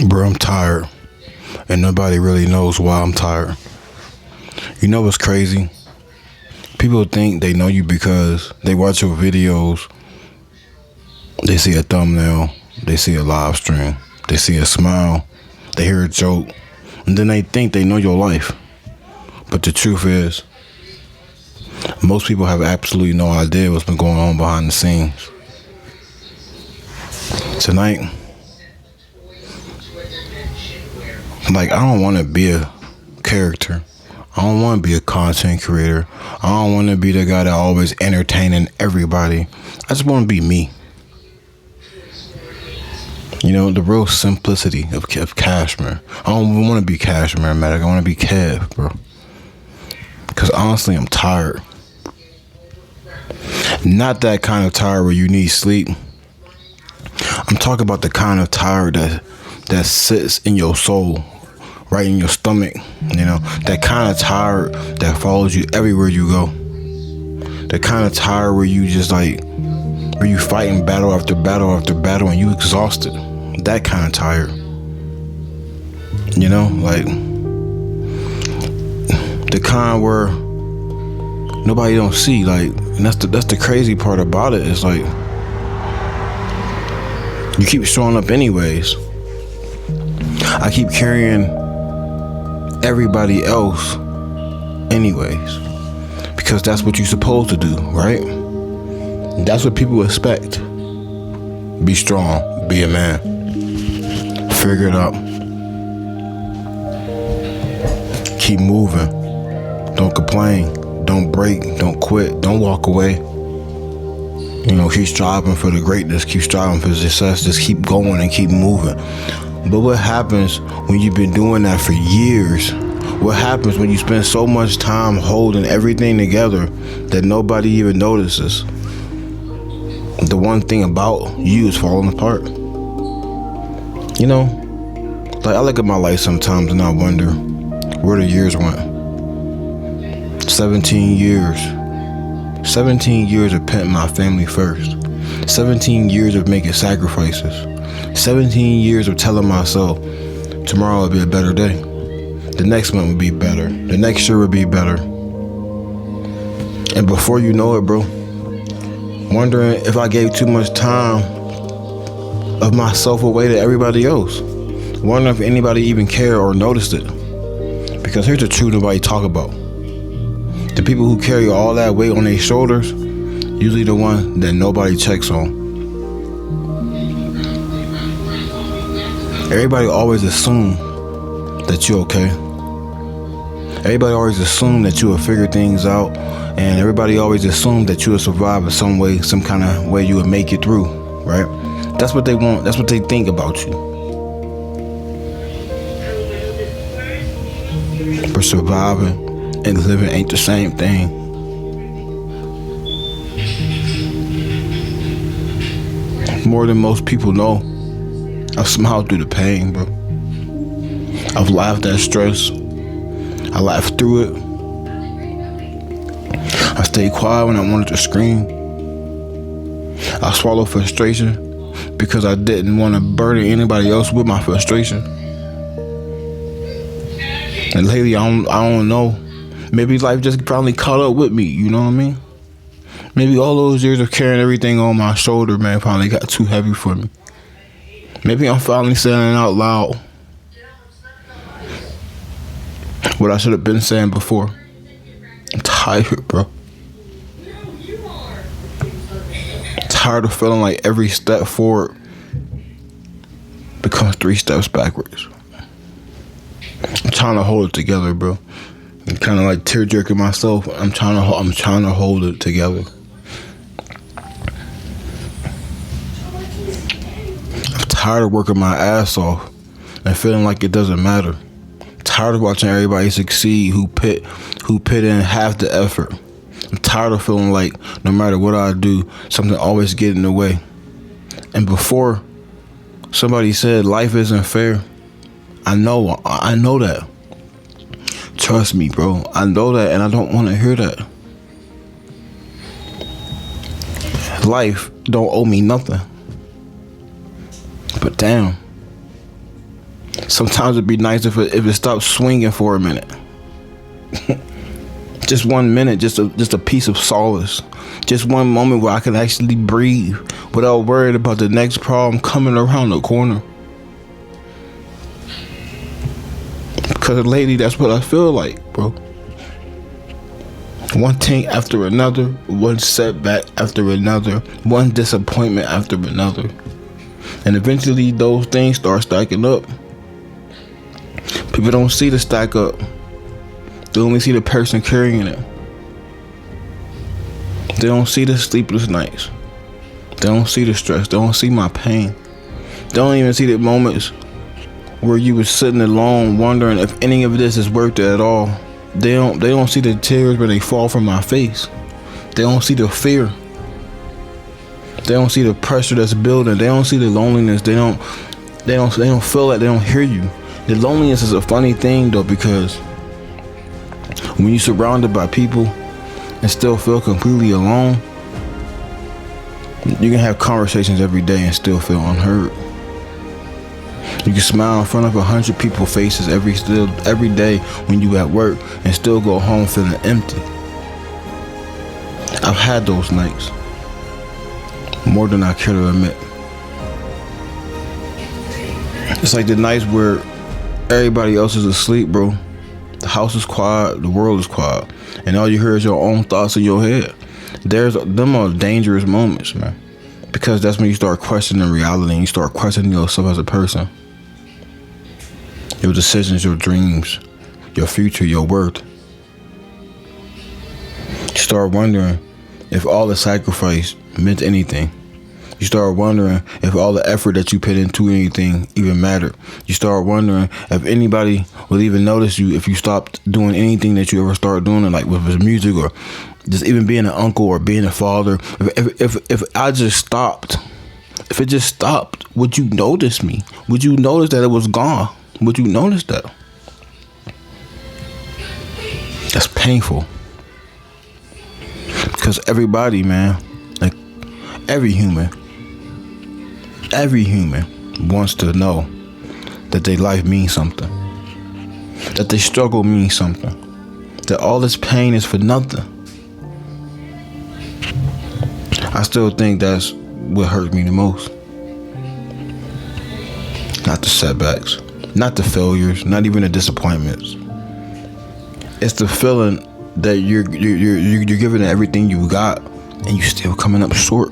Bro, I'm tired, and nobody really knows why I'm tired. You know what's crazy? People think they know you because they watch your videos, they see a thumbnail, they see a live stream, they see a smile, they hear a joke, and then they think they know your life. But the truth is, most people have absolutely no idea what's been going on behind the scenes. Tonight, like, I don't want to be a character. I don't want to be a content creator. I don't want to be the guy that always entertaining everybody. I just want to be me. You know, the real simplicity of Cashmere. I don't want to be Cashmere Medic. I want to be Kev, bro. Because honestly, I'm tired. Not that kind of tired where you need sleep. I'm talking about the kind of tired that sits in your soul, right in your stomach. You know, that kind of tired that follows you everywhere you go. That kind of tired where you just like, where you fighting battle after battle after battle and you exhausted. That kind of tired. You know, like the kind where nobody don't see. Like, and that's the crazy part about it. It's like you keep showing up anyways. I keep carrying everybody else anyways, because that's what you're supposed to do, right? That's what people expect. Be strong, be a man, figure it out, keep moving, don't complain, don't break, don't quit, don't walk away. You know, keep striving for the greatness, keep striving for success, just keep going and keep moving. But what happens when you've been doing that for years? What happens when you spend so much time holding everything together that nobody even notices? The one thing about you is falling apart. You know, like I look at my life sometimes and I wonder where the years went. 17 years. 17 years of putting my family first. 17 years of making sacrifices. 17 years of telling myself tomorrow will be a better day. The next month will be better. The next year will be better. And before you know it, bro, wondering if I gave too much time of myself away to everybody else. Wondering if anybody even cared or noticed it. Because here's the truth nobody talk about. The people who carry all that weight on their shoulders, usually the one that nobody checks on. Everybody always assume that you're okay. Everybody always assume that you will figure things out, and everybody always assume that you will survive in some way, some kind of way you will make it through, right? That's what they want. That's what they think about you. But surviving and living ain't the same thing. More than most people know, I've smiled through the pain, bro. I've laughed at stress. I laughed through it. I stayed quiet when I wanted to scream. I swallowed frustration because I didn't want to burden anybody else with my frustration. And lately, I don't know. Maybe life just probably caught up with me, you know what I mean? Maybe all those years of carrying everything on my shoulder, man, probably got too heavy for me. Maybe I'm finally saying out loud what I should have been saying before. I'm tired, bro. Tired of feeling like every step forward becomes 3 steps backwards. I'm trying to hold it together, bro. I'm kind of like tear jerking myself. I'm trying to hold it together. I'm tired of working my ass off and feeling like it doesn't matter. I'm tired of watching everybody succeed who put in half the effort. I'm tired of feeling like no matter what I do, something always gets in the way. And before somebody said life isn't fair, I know that. Trust me, bro. I know that, and I don't want to hear that. Life don't owe me nothing. But damn, Sometimes it'd be nice if it stopped swinging for a minute. Just 1 minute, just a piece of solace. Just one moment where I can actually breathe without worrying about the next problem coming around the corner. Because lately, that's what I feel like, bro. One thing after another, one setback after another, one disappointment after another. And eventually those things start stacking up. People don't see the stack up. They only see the person carrying it. They don't see the sleepless nights. They don't see the stress. They don't see my pain. They don't even see the moments where you were sitting alone wondering if any of this is worth it at all. They don't see the tears where they fall from my face. They don't see the fear. They don't see the pressure that's building. They don't see the loneliness. They don't feel that. They don't hear you. The loneliness is a funny thing though, because when you're surrounded by people and still feel completely alone, you can have conversations every day and still feel unheard. You can smile in front of 100 people's faces every day when you at work and still go home feeling empty. I've had those nights, more than I care to admit. It's like the nights where everybody else is asleep, bro. The house is quiet, the world is quiet, and all you hear is your own thoughts in your head. Them are dangerous moments, man, because that's when you start questioning reality and you start questioning yourself as a person. Your decisions, your dreams, your future, your worth. You start wondering if all the sacrifice meant anything. You start wondering if all the effort that you put into anything even mattered. You start wondering if anybody will even notice you if you stopped doing anything that you ever started doing, like with music or just even being an uncle or being a father. If I just stopped, if it just stopped, would you notice me? Would you notice that it was gone? Would you notice that? That's painful. Because everybody, man, like every human wants to know that their life means something, that their struggle means something, that all this pain is for nothing. I still think that's what hurt me the most. Not the setbacks, not the failures, not even the disappointments. It's the feeling that you're giving it everything you got and you still coming up short.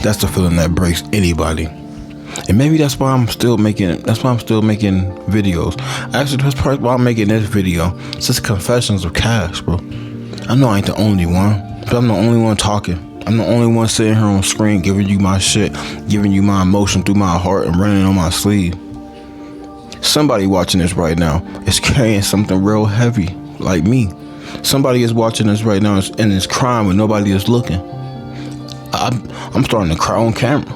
That's the feeling that breaks anybody. And maybe that's why I'm still making videos. Actually, that's part why I'm making this video. It's just confessions of Cash, bro. I know I ain't the only one, but I'm the only one talking. I'm the only one sitting here on screen giving you my shit, giving you my emotion through my heart and running on my sleeve. Somebody watching this right now is carrying something real heavy, like me. Somebody is watching this right now and is crying when nobody is looking. I'm starting to cry on camera.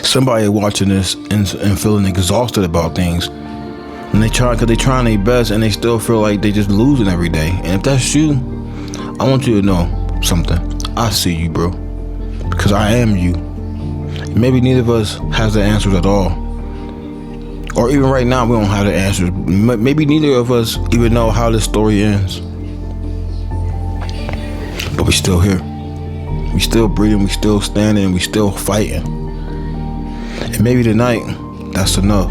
Somebody watching this and feeling exhausted about things, and because they trying their best and they still feel like they just losing every day. And if that's you, I want you to know something. I see you, bro, because I am you. Maybe neither of us has the answers at all, or even right now we don't have the answers. Maybe neither of us even know how this story ends. But we still here. We still breathing, we still standing, we still fighting. And maybe tonight, that's enough.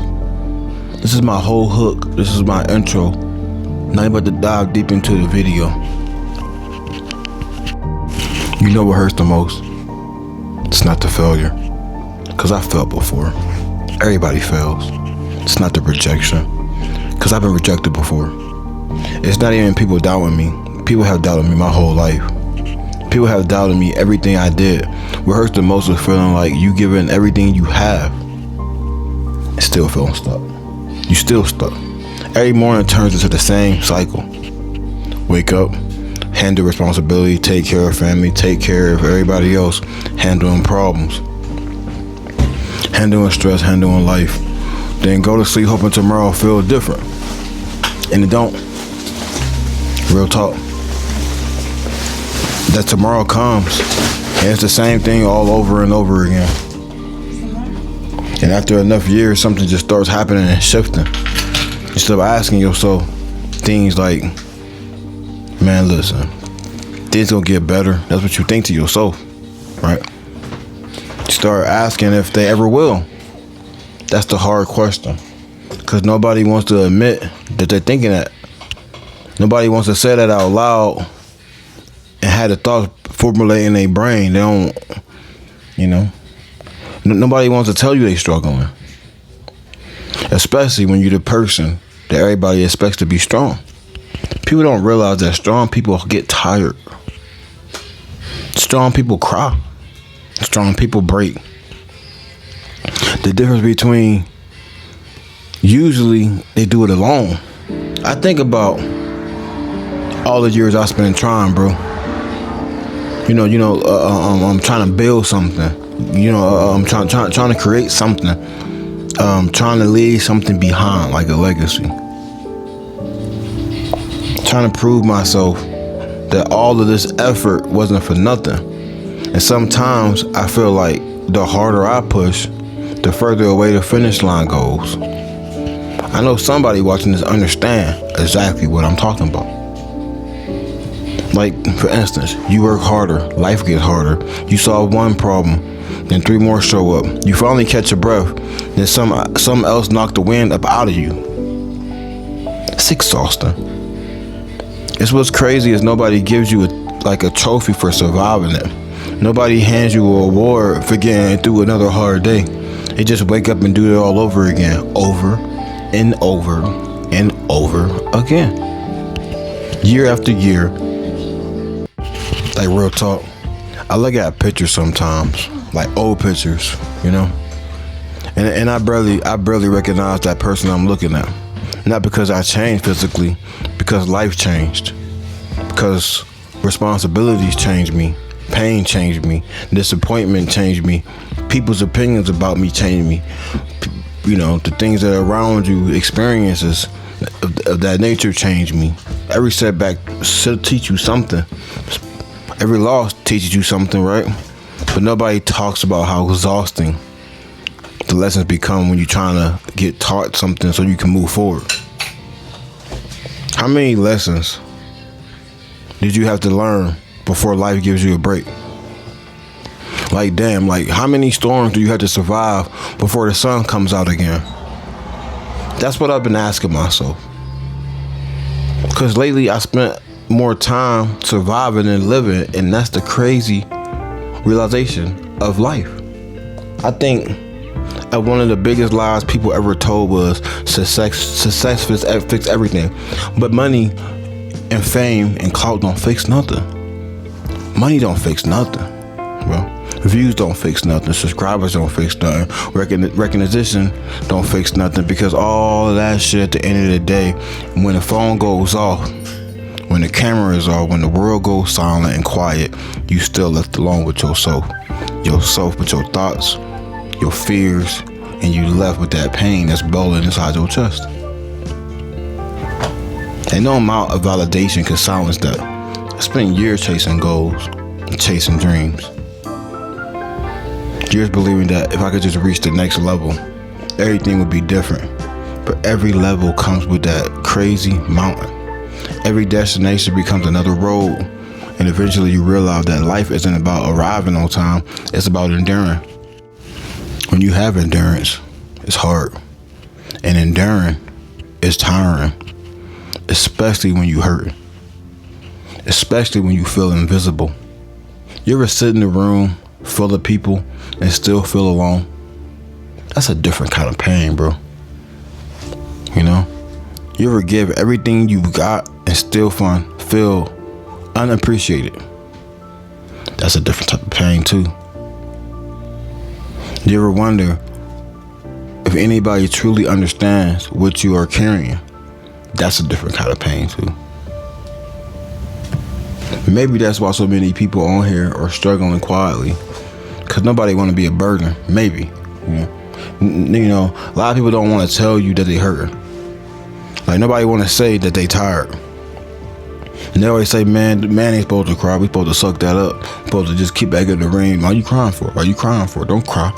This is my whole hook. This is my intro. Now I'm about to dive deep into the video. You know what hurts the most? It's not the failure. Because I failed before. Everybody fails. It's not the rejection. Because I've been rejected before. It's not even people doubting me. People have doubted me my whole life. People have doubted me everything I did. What hurts the most is feeling like you giving everything you have and still feeling stuck. You still stuck. Every morning turns into the same cycle. Wake up, handle responsibility, take care of family, take care of everybody else, handling problems, handling stress, handling life. Then go to sleep hoping tomorrow will feel different. And it don't. Real talk. That tomorrow comes And it's the same thing all over and over again. And after enough years, something just starts happening and shifting. You start asking yourself things like, man, listen, things gonna get better. That's what you think to yourself, right? You start asking if they ever will. That's the hard question. Because nobody wants to admit that they're thinking that. Nobody wants to say that out loud and have the thoughts formulate in their brain. They don't, nobody wants to tell you they're struggling. Especially when you're the person that everybody expects to be strong. People don't realize that strong people get tired. Strong people cry. Strong people break. The difference between, usually they do it alone. I think about all the years I spent trying, bro. I'm trying to build something. I'm trying to create something. Trying to leave something behind, like a legacy. Trying to prove myself that all of this effort wasn't for nothing. And sometimes I feel like the harder I push, the further away the finish line goes. I know somebody watching this understand exactly what I'm talking about. Like, for instance, you work harder, life gets harder. You solve one problem, then 3 more show up. You finally catch your breath, then something else knock the wind up out of you. It's exhausting. It's what's crazy is nobody gives you a trophy for surviving it. Nobody hands you an award for getting through another hard day. They just wake up and do it all over again, over and over and over again, year after year. Like, real talk, I look at pictures sometimes, like old pictures, and I barely recognize that person I'm looking at. Not because I changed physically, because life changed, because responsibilities changed me, pain changed me, disappointment changed me, people's opinions about me changed me. The things that are around you, experiences of that nature changed me. Every setback should teach you something. Every loss teaches you something, right? But nobody talks about how exhausting the lessons become when you're trying to get taught something so you can move forward. How many lessons did you have to learn before life gives you a break? Like, damn, how many storms do you have to survive before the sun comes out again? That's what I've been asking myself. Because lately I spent more time surviving than living, and that's the crazy realization of life. I think one of the biggest lies people ever told was success fix everything, but money and fame and clout don't fix nothing. Money don't fix nothing, bro. Views don't fix nothing. Subscribers don't fix nothing. Recognition don't fix nothing, because all of that shit at the end of the day, when the phone goes off, when the camera is off, when the world goes silent and quiet, you still left alone with yourself with your thoughts, your fears, and you left with that pain that's bubbling inside your chest. And no amount of validation can silence that. I spent years chasing goals, chasing dreams. Years believing that if I could just reach the next level, everything would be different. But every level comes with that crazy mountain. Every destination becomes another road. And eventually you realize that life isn't about arriving on time, it's about enduring. When you have endurance, it's hard. And enduring is tiring. Especially when you hurt. Especially when you feel invisible. You ever sit in a room full of people and still feel alone? That's a different kind of pain, bro. You ever give everything you got and still feel unappreciated? That's a different type of pain too. You ever wonder if anybody truly understands what you are carrying? That's a different kind of pain too. Maybe that's why so many people on here are struggling quietly, because nobody want to be a burden. Maybe, a lot of people don't want to tell you that they hurt. Like, nobody want to say that they tired. And they always say, man, the man ain't supposed to cry. We supposed to suck that up. Supposed to just keep back in the ring. Why you crying for? Why you crying for? Don't cry.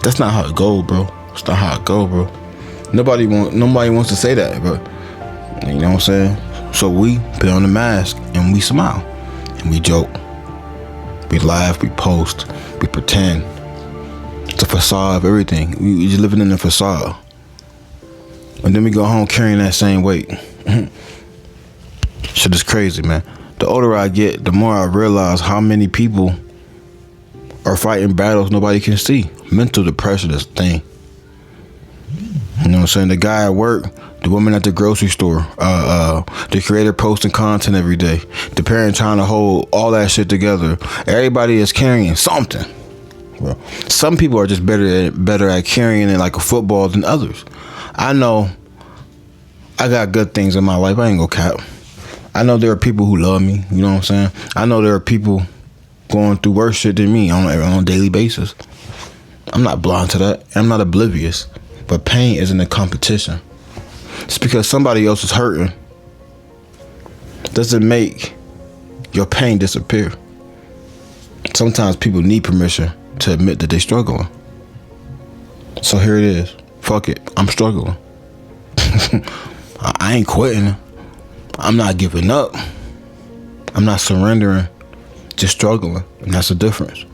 That's not how it go, bro. That's not how it go, bro. Nobody wants to say that, but you know what I'm saying? So we put on the mask and we smile and we joke. We laugh, we post, we pretend. It's a facade of everything. We just living in a facade. And then we go home carrying that same weight. Shit is crazy, man. The older I get, the more I realize how many people are fighting battles nobody can see. Mental depression is a thing. You know what I'm saying? The guy at work, the woman at the grocery store, the creator posting content every day, the parent trying to hold all that shit together. Everybody is carrying something. Well, some people are just better at carrying it like a football than others. I know I got good things in my life. I ain't gonna cap. I know there are people who love me. You know what I'm saying? I know there are people going through worse shit than me on a daily basis. I'm not blind to that. I'm not oblivious. But pain isn't a competition. Just because somebody else is hurting doesn't make your pain disappear. Sometimes people need permission to admit that they're struggling. So here it is. Fuck it. I'm struggling. I ain't quitting. I'm not giving up. I'm not surrendering. Just struggling. And that's the difference.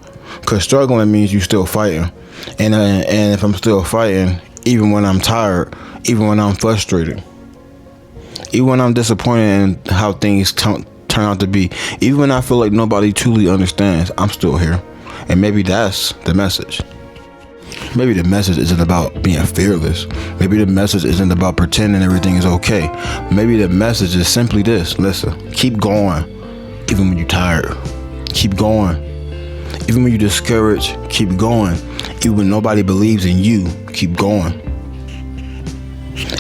Because struggling means you still fighting. And if I'm still fighting, even when I'm tired, even when I'm frustrated, even when I'm disappointed in how things turn out to be, even when I feel like nobody truly understands, I'm still here. And maybe that's the message. Maybe the message isn't about being fearless. Maybe the message isn't about pretending everything is okay. Maybe the message is simply this. Listen, keep going, even when you're tired. Keep going. Even when you're discouraged, keep going. Even when nobody believes in you, keep going.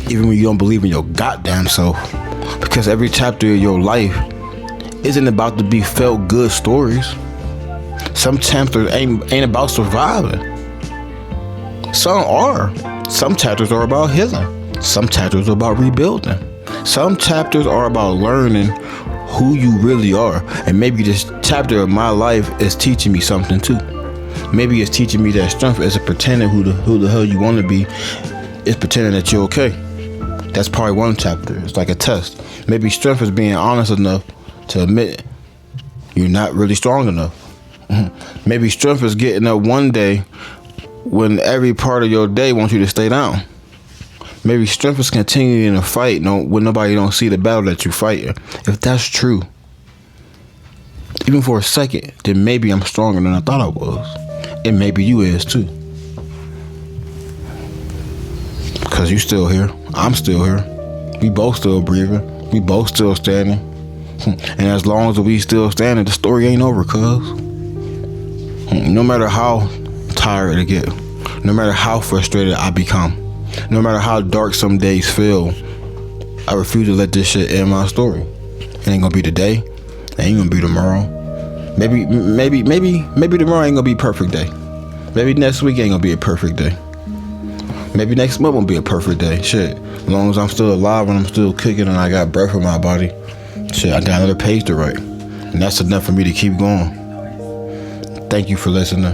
Even when you don't believe in your goddamn self. Because every chapter of your life isn't about to be felt good stories. Some chapters ain't about surviving. Some are. Some chapters are about healing. Some chapters are about rebuilding. Some chapters are about learning who you really are. And maybe this chapter of my life is teaching me something too. Maybe it's teaching me that strength isn't pretending who the hell you want to be. It's pretending that you're okay. That's probably one chapter. It's like a test. Maybe strength is being honest enough to admit you're not really strong enough. Maybe strength is getting up one day when every part of your day wants you to stay down. Maybe strength is continuing to fight when nobody don't see the battle that you're fighting. If that's true, even for a second, then maybe I'm stronger than I thought I was. And maybe you is too. Because you still here. I'm still here. We both still breathing. We both still standing. And as long as we still standing, the story ain't over, cuz. No matter how tired I get, no matter how frustrated I become, no matter how dark some days feel, I refuse to let this shit end my story. It ain't gonna be today. It ain't gonna be tomorrow. Maybe tomorrow ain't gonna be a perfect day. Maybe next week ain't gonna be a perfect day. Maybe next month won't be a perfect day. Shit, as long as I'm still alive and I'm still kicking and I got breath in my body, shit, I got another page to write. And that's enough for me to keep going. Thank you for listening.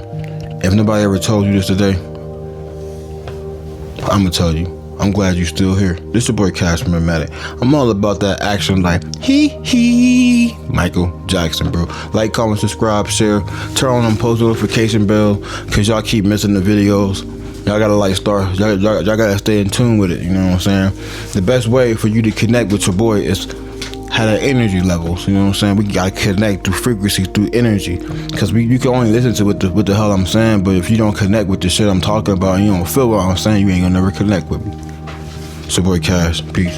If nobody ever told you this today, I'm gonna tell you. I'm glad you're still here. This your boy Cash from Matic. I'm all about that action like hee Michael Jackson, bro. Like, comment, subscribe, share, turn on them post notification bell, cause y'all keep missing the videos. Y'all gotta like start. Y'all gotta stay in tune with it. You know what I'm saying? The best way for you to connect with your boy is have that energy levels. You know what I'm saying? We gotta connect through frequency, through energy. Cause you can only listen to what the hell I'm saying, but if you don't connect with the shit I'm talking about and you don't feel what I'm saying, you ain't gonna never connect with me. It's your boy Cash. Peace.